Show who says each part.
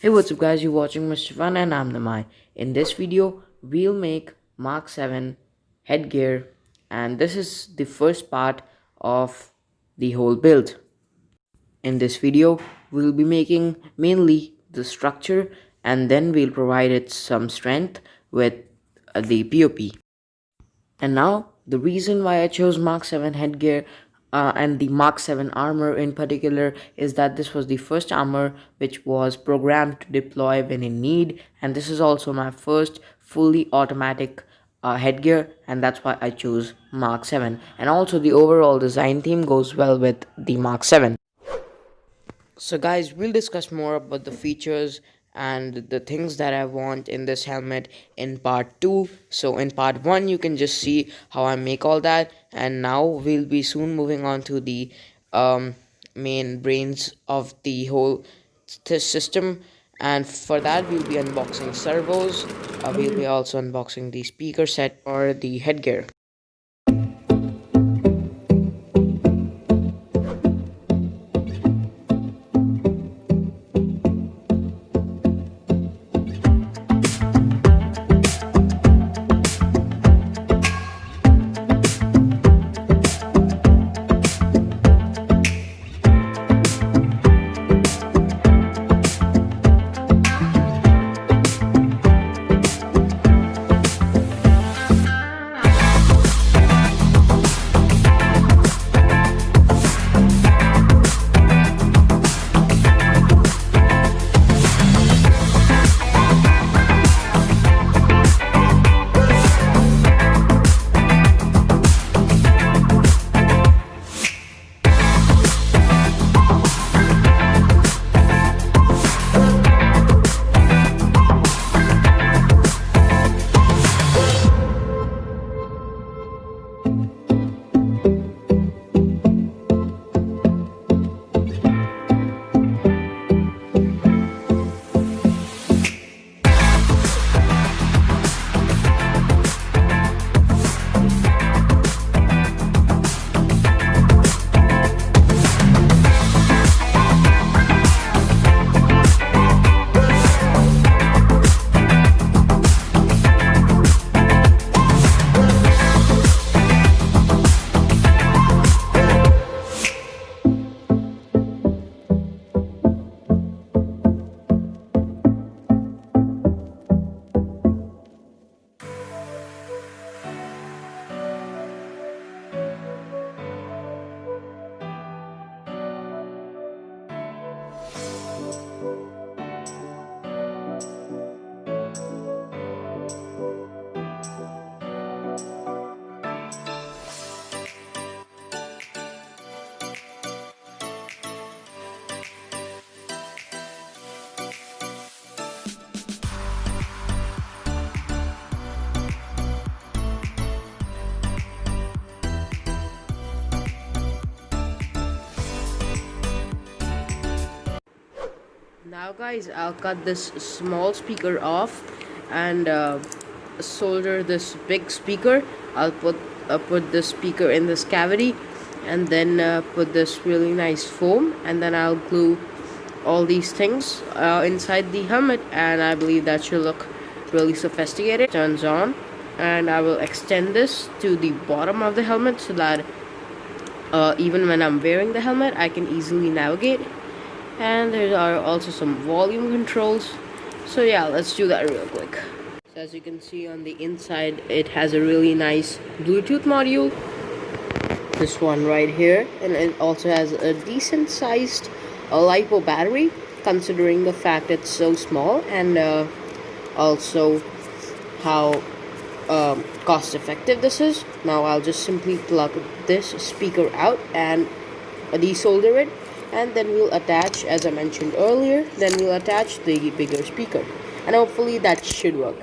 Speaker 1: Hey, what's up guys, you're watching Mr. Fun and I'm Namai. In this video, we'll make Mark 7 headgear, and this is the first part of the whole build. In this video, we'll be making mainly the structure and then we'll provide it some strength with the POP. And now, the reason why I chose Mark 7 headgear and the Mark 7 armor in particular is that this was the first armor which was programmed to deploy when in need, and this is also my first fully automatic headgear, and that's why I chose Mark 7. And also the overall design theme goes well with the Mark 7. So guys, we'll discuss more about the features and the things that I want in this helmet in part 2. So in part 1 you can just see how I make all that, and now we'll be soon moving on to the main brains of the whole this system, and for that we'll be unboxing servos. We'll be also unboxing the speaker set or the headgear. Now guys, I'll cut this small speaker off and solder this big speaker. I'll put this speaker in this cavity and then put this really nice foam, and then I'll glue all these things inside the helmet, and I believe that should look really sophisticated. Turns on, and I will extend this to the bottom of the helmet so that even when I'm wearing the helmet I can easily navigate. And there are also some volume controls, so yeah, let's do that real quick. So as you can see on the inside, it has a really nice Bluetooth module, this one right here, and it also has a decent sized LiPo battery considering the fact it's so small, and also how cost effective this is. Now I'll just simply plug this speaker out and desolder it, and then we'll attach, as I mentioned earlier, then we'll attach the bigger speaker, and hopefully that should work.